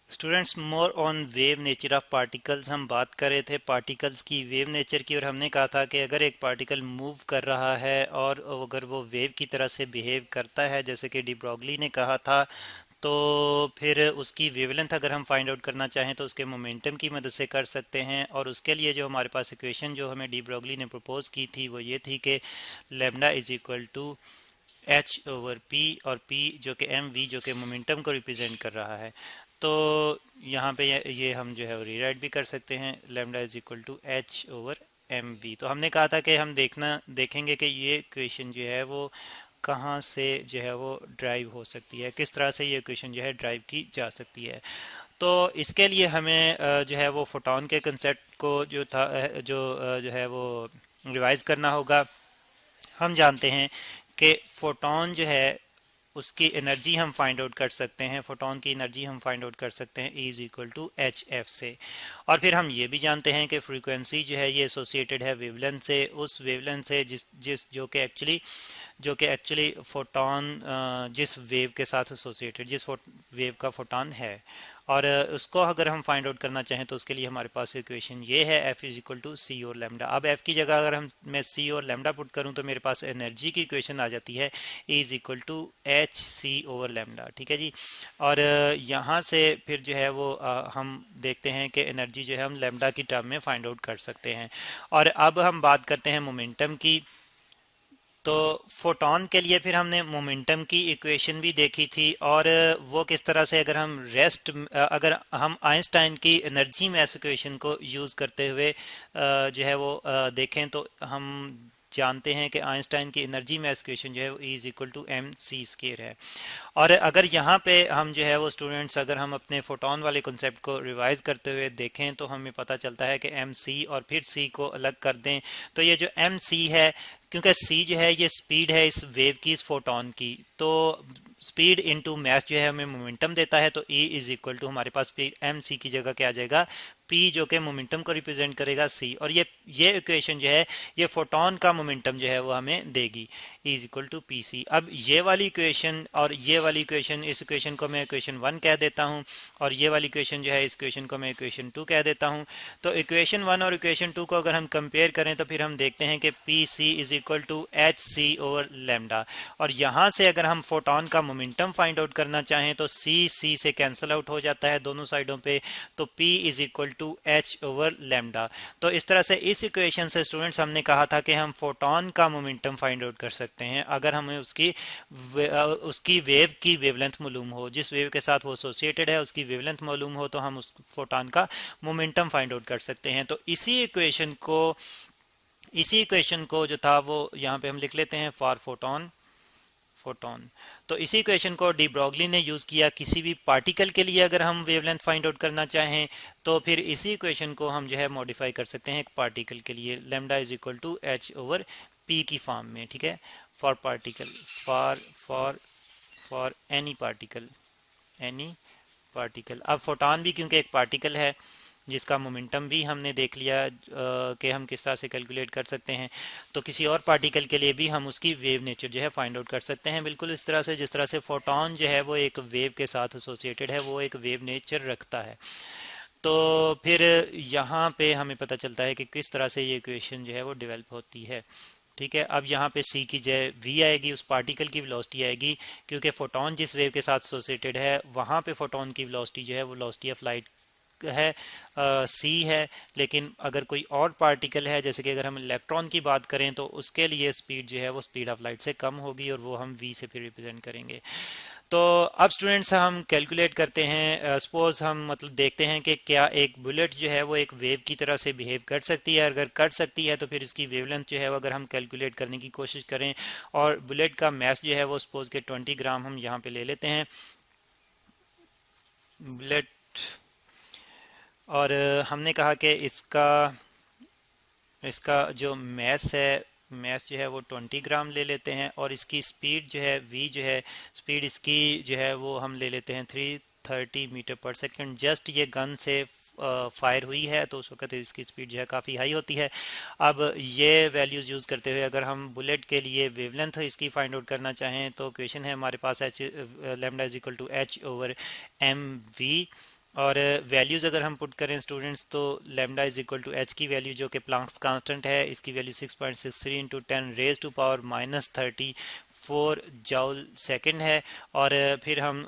Students, more on wave nature of particles हम बात कर रहे थे पार्टिकल्स की वेव नेचर की। और हमने कहा था कि अगर एक पार्टिकल मूव कर रहा है और अगर वो वेव की तरह से बिहेव करता है जैसे कि डी ब्रॉगली ने कहा था, तो फिर उसकी वेवलेंथ अगर हम फाइंड आउट करना चाहें तो उसके मोमेंटम की मदद से कर सकते हैं। और उसके लिए जो हमारे पास इक्वेशन जो हमें डी ब्रॉगली ने प्रपोज की थी वो ये थी कि lambda is equal to H over p, और पी जो कि एम वी जो कि मोमेंटम को रिप्रेजेंट कर रहा है। तो यहाँ पे ये हम जो है वो रीराइट भी कर सकते हैं, lambda is equal to H over M v. तो हमने कहा था कि हम देखेंगे कि ये क्वेश्चन जो है वो कहाँ से जो है वो ड्राइव हो सकती है, किस तरह से ये क्वेश्चन जो है ड्राइव की जा सकती है। तो इसके लिए हमें जो है वो फोटोन के कंसेप्ट को जो था जो है वो रिवाइज करना होगा। हम जानते हैं कि फोटोन जो है उसकी एनर्जी हम फाइंड आउट कर सकते हैं, फोटोन की एनर्जी हम फाइंड आउट कर सकते हैं E is equal to h f से। और फिर हम ये भी जानते हैं कि फ्रीक्वेंसी जो है ये एसोसिएटेड है वेवलेंथ से, उस वेवलेंथ से जिस जिस जो कि एक्चुअली फोटोन जिस वेव के साथ एसोसिएटेड जिस वेव का फोटोन है। और उसको अगर हम फाइंड आउट करना चाहें तो उसके लिए हमारे पास इक्वेशन ये है, एफ इज इक्वल टू सी और लेमडा। अब एफ की जगह अगर मैं सी और लेमडा पुट करूं तो मेरे पास एनर्जी की इक्वेशन आ जाती है, E is equal to h c over lambda. ठीक है जी। और यहाँ से फिर जो है वो हम देखते हैं कि एनर्जी जो है हम लेमडा की टर्म में फाइंड आउट कर सकते हैं। और अब हम बात करते हैं मोमेंटम की। तो फोटॉन के लिए फिर हमने मोमेंटम की इक्वेशन भी देखी थी, और वो किस तरह से अगर हम आइंस्टाइन की एनर्जी मैथ इक्वेशन को यूज़ करते हुए जो है वो देखें तो हम जानते हैं कि आइंस्टाइन की एनर्जी मैथ इक्वेशन जो है वो E is equal to m c square है। और अगर यहाँ पे हम जो है वो स्टूडेंट्स अगर हम अपने फोटोन वाले कॉन्सेप्ट को रिवाइज करते हुए देखें तो हमें पता चलता है कि एम सी और फिर सी को अलग कर दें तो ये जो एम सी है, क्योंकि सी जो है ये स्पीड है इस वेव की, इस फोटोन की, तो स्पीड इनटू मास जो है हमें मोमेंटम देता है। तो E इज इक्वल टू हमारे पास एम सी की जगह क्या आ जाएगा, P जो कि मोमेंटम को रिप्रेजेंट करेगा C। और ये इक्वेशन जो है ये फोटोन का मोमेंटम जो है वो हमें देगी, E is equal to p c. अब ये वाली इक्वेशन और ये वाली इक्वेशन, इस इक्वेशन को मैं इक्वेशन 1 कह देता हूँ, और ये वाली इक्वेशन जो है इस इक्वेशन को मैं इक्वेशन 2 कह देता हूँ। तो इक्वेशन 1 और इक्वेशन 2 को अगर हम कंपेयर करें तो फिर हम देखते हैं कि p c is equal to h c over lambda. और यहाँ से अगर हम फोटोन का मोमेंटम फाइंड आउट करना चाहें तो सी से कैंसिल आउट हो जाता है दोनों साइडों पे, तो P is equal to H over lambda. तो इस तरह से इस इक्वेशन से स्टूडेंट्स हमने कहा था कि हम फोटोन का मोमेंटम फाइंड आउट कर सकते हैं अगर हमें उसकी वेव की वेवलेंथ मालूम हो, जिस वेव के साथ वो एसोसिएटेड है उसकी वेवलेंथ मालूम हो तो हम उस फोटोन का मोमेंटम फाइंड आउट कर सकते हैं। तो इसी इक्वेशन को जो था वो यहाँ पे हम लिख लेते हैं फॉर फोटोन। तो इसी इक्वेशन को डी ब्रॉगली ने यूज किया किसी भी पार्टिकल के लिए अगर हम वेवलेंथ फाइंड आउट करना चाहें, तो फिर इसी इक्वेशन को हम जो है मॉडिफाई कर सकते हैं एक पार्टिकल के लिए, lambda is equal to H over p की फॉर्म में। ठीक है, for particle, for for for any particle. अब फोटोन भी क्योंकि एक पार्टिकल है जिसका मोमेंटम भी हमने देख लिया कि हम किस तरह से कैलकुलेट कर सकते हैं, तो किसी और पार्टिकल के लिए भी हम उसकी वेव नेचर जो है फाइंड आउट कर सकते हैं, बिल्कुल इस तरह से जिस तरह से फोटोन जो है वो एक वेव के साथ एसोसिएटेड है, वो एक वेव नेचर रखता है। तो फिर यहाँ पे हमें पता चलता है कि किस तरह से ये इक्वेशन जो है वो डेवलप होती है। ठीक है, अब यहाँ पे सी की जगह वी आएगी, उस पार्टिकल की वेलोसिटी आएगी, क्योंकि फोटोन जिस वेव के साथ एसोसिएटेड है वहाँ पे फोटोन की वेलोसिटी जो है वो वेलोसिटी ऑफ लाइट है, सी है। लेकिन अगर कोई और पार्टिकल है जैसे कि अगर हम इलेक्ट्रॉन की बात करें तो उसके लिए स्पीड जो है वो स्पीड ऑफ लाइट से कम होगी, और वो हम वी से फिर रिप्रेजेंट करेंगे। तो अब स्टूडेंट्स हम कैलकुलेट करते हैं, सपोज हम मतलब देखते हैं कि क्या एक बुलेट जो है वो एक वेव की तरह से बिहेव कर सकती है। अगर कर सकती है तो फिर इसकी वेवलेंथ जो है वो अगर हम कैलकुलेट करने की कोशिश करें, और बुलेट का मास जो है वो सपोज के 20 ग्राम हम यहाँ पे ले लेते हैं बुलेट। और हमने कहा कि इसका इसका जो मैस है, मैस जो है वो 20 ग्राम ले लेते हैं, और इसकी स्पीड जो है वी जो है, स्पीड इसकी जो है वो हम ले लेते हैं 330 मीटर पर सेकंड। जस्ट ये गन से फायर हुई है तो उस वक्त इसकी स्पीड जो है काफ़ी हाई होती है। अब ये वैल्यूज़ यूज़ करते हुए अगर हम बुलेट के लिए वेवलेंथ इसकी फाइंड आउट करना चाहें तो क्वेश्चन है हमारे पास H lambda is equal to H over M V. और वैल्यूज़ अगर हम पुट करें स्टूडेंट्स तो lambda is equal to H की वैल्यू जो कि प्लांक्स कांस्टेंट है, इसकी value 6.63 into 10 raise to power minus 34 joule second है। और फिर हम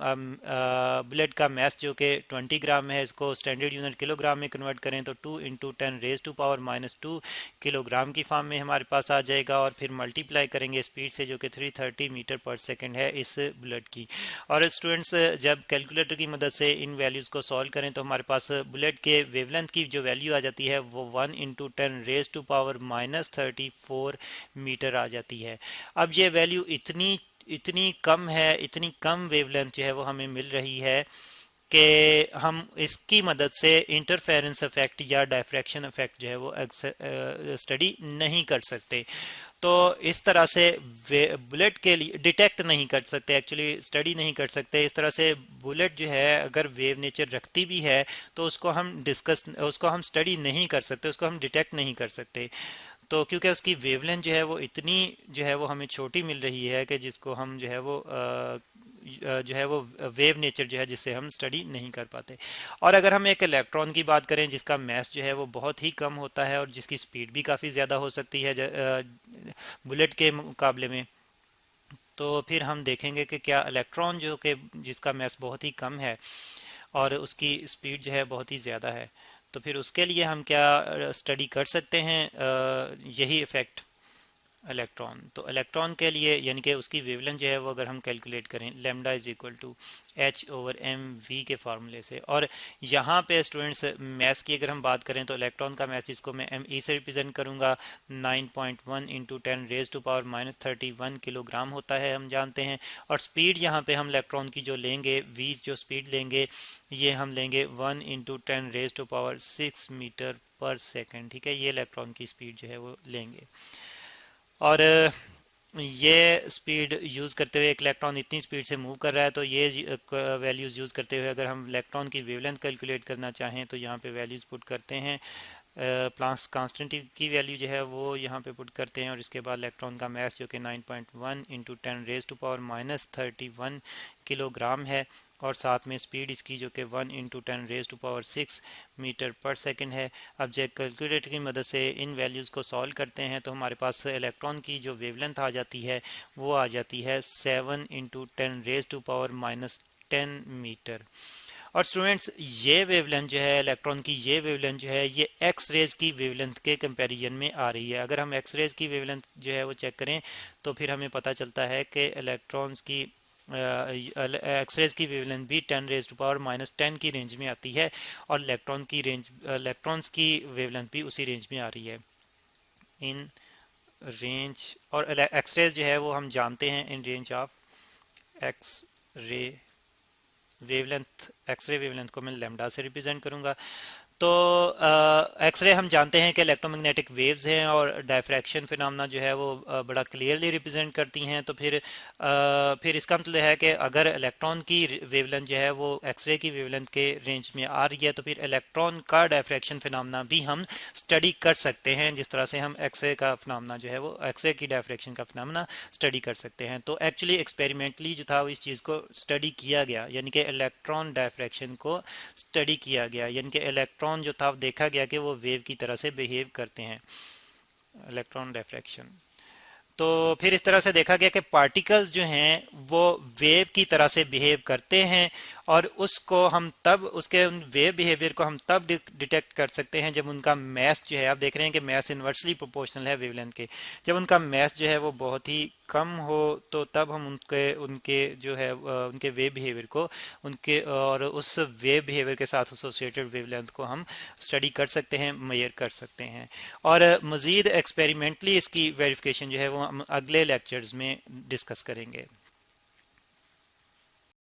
बुलेट का मास जो कि 20 ग्राम है, इसको स्टैंडर्ड यूनिट किलोग्राम में कन्वर्ट करें तो 2 into 10 raise to power minus 2 kilogram की फॉर्म में हमारे पास आ जाएगा। और फिर मल्टीप्लाई करेंगे स्पीड से जो कि 330 मीटर पर सेकेंड है इस बुलेट की। और स्टूडेंट्स जब कैलकुलेटर की मदद से इन वैल्यूज़ को सॉल्व करें तो हमारे पास बुलेट के वेवलेंथ की जो वैल्यू आ जाती है वो 1 into 10 raise to power minus 34 metre आ जाती है। अब ये वैल्यू इतनी इतनी कम है, इतनी कम वेवलेंथ जो है वो हमें मिल रही है कि हम इसकी मदद से इंटरफेरेंस इफेक्ट या डायफ्रैक्शन इफेक्ट जो है वो स्टडी नहीं कर सकते। तो इस तरह से बुलेट के लिए डिटेक्ट नहीं कर सकते, एक्चुअली स्टडी नहीं कर सकते। इस तरह से बुलेट जो है अगर वेव नेचर रखती भी है तो उसको हम स्टडी नहीं कर सकते, उसको हम डिटेक्ट नहीं कर सकते। तो क्योंकि उसकी वेवलेंथ जो है वो इतनी जो है वो हमें छोटी मिल रही है कि जिसको हम जो है वो वेव नेचर जो है जिससे हम स्टडी नहीं कर पाते। और अगर हम एक इलेक्ट्रॉन की बात करें जिसका मास जो है वो बहुत ही कम होता है और जिसकी स्पीड भी काफ़ी ज़्यादा हो सकती है बुलेट के मुकाबले में, तो फिर हम देखेंगे कि क्या इलेक्ट्रॉन जो कि जिसका मास बहुत ही कम है और उसकी स्पीड जो है बहुत ही ज़्यादा है, तो फिर उसके लिए हम क्या स्टडी कर सकते हैं यही इफ़ेक्ट इलेक्ट्रॉन। तो इलेक्ट्रॉन के लिए यानी कि उसकी वेवलेंथ जो है वो अगर हम कैलकुलेट करें lambda is equal to H over M v के फार्मूले से। और यहाँ पे स्टूडेंट्स मैस की अगर हम बात करें तो इलेक्ट्रॉन का मैस जिसको मैं एम ई से रिप्रेजेंट करूँगा 9.1 into 10 raise to power minus 31 kilogram होता है, हम जानते हैं। और स्पीड यहाँ पे हम इलेक्ट्रॉन की जो लेंगे वी जो स्पीड लेंगे ये हम लेंगे 1 into 10 raise to power 6 metre पर सेकेंड। ठीक है, ये इलेक्ट्रॉन की स्पीड जो है वो लेंगे। और ये स्पीड यूज़ करते हुए एक इलेक्ट्रॉन इतनी स्पीड से मूव कर रहा है, तो ये वैल्यूज़ यूज़ करते हुए अगर हम इलेक्ट्रॉन की वेवलेंथ कैलकुलेट करना चाहें तो यहाँ पे वैल्यूज़ पुट करते हैं। प्लांक्स कांस्टेंट की वैल्यू जो है वो यहाँ पे पुट करते हैं और इसके बाद इलेक्ट्रॉन का मास जो कि 9.1 into 10 raise to power minus 31 kilogram है और साथ में स्पीड इसकी जो कि 1 into 10 raise to power 6 metre पर सेकंड है। अब जब कैलकुलेटर की मदद से इन वैल्यूज़ को सॉल्व करते हैं तो हमारे पास इलेक्ट्रॉन की जो वेवलेंथ आ जाती है वो आ जाती है 7 into 10 raise to power minus 10 metre. और स्टूडेंट्स ये वेवलेंथ जो है इलेक्ट्रॉन की, ये वेवलेंथ जो है ये एक्स रेज की वेवलेंथ के कंपैरिजन में आ रही है। अगर हम एक्स रेज की वेवलेंथ जो है वो चेक करें तो फिर हमें पता चलता है कि इलेक्ट्रॉन्स की एक्स रेज की वेवलेंथ भी 10 रेज टू पावर माइनस 10 की रेंज में आती है और इलेक्ट्रॉन्स की वेवलेंथ भी उसी रेंज में आ रही है इन रेंज। और एक्स रेज जो है वो हम जानते हैं in range of X ray wavelength. X ray wavelength को मैं लैम्डा से रिप्रेजेंट करूंगा। तो एक्सरे हम जानते हैं कि इलेक्ट्रोमैग्नेटिक वेव्स हैं और डायफ्रैक्शन फिनोमेना जो है वो बड़ा क्लियरली रिप्रेजेंट करती हैं। तो फिर इसका मतलब है कि अगर इलेक्ट्रॉन की वेवलेंथ जो है वो एक्सरे की वेवलेंथ के रेंज में आ रही है तो फिर इलेक्ट्रॉन का डायफ्रैक्शन फिनोमेना भी हम स्टडी कर सकते हैं, जिस तरह से हम एक्सरे का फिनोमेना जो है वो एक्सरे की डायफ्रैक्शन का फिनोमेना स्टडी कर सकते हैं। तो एक्चुअली एक्सपेरिमेंटली जो था वो इस चीज़ को स्टडी किया गया, यानी कि इलेक्ट्रॉन डायफ्रैक्शन को स्टडी किया गया, यानी कि इलेक्ट्रॉन जो था देखा गया कि वो वेव की तरह से बिहेव करते हैं, इलेक्ट्रॉन डिफ्रैक्शन। तो फिर इस तरह से देखा गया कि पार्टिकल्स जो हैं वो वेव की तरह से बिहेव करते हैं और उसको हम तब उसके वेव बिहेवियर को हम तब डिटेक्ट कर सकते हैं जब उनका मास जो है, आप देख रहे हैं कि मास इन्वर्सली प्रोपोर्शनल है वेवलेंथ के, जब उनका मास जो है वो बहुत ही कम हो तो तब हम उनके उनके जो है उनके वेव बिहेवियर को उनके और उस वेव बिहेवियर के साथ एसोसिएटेड वेवलेंथ को हम स्टडी कर सकते हैं, मेजर कर सकते हैं। और मज़ीद एक्सपेरिमेंटली इसकी वेरिफिकेशन जो है वो हम अगले लेक्चर्स में डिस्कस करेंगे।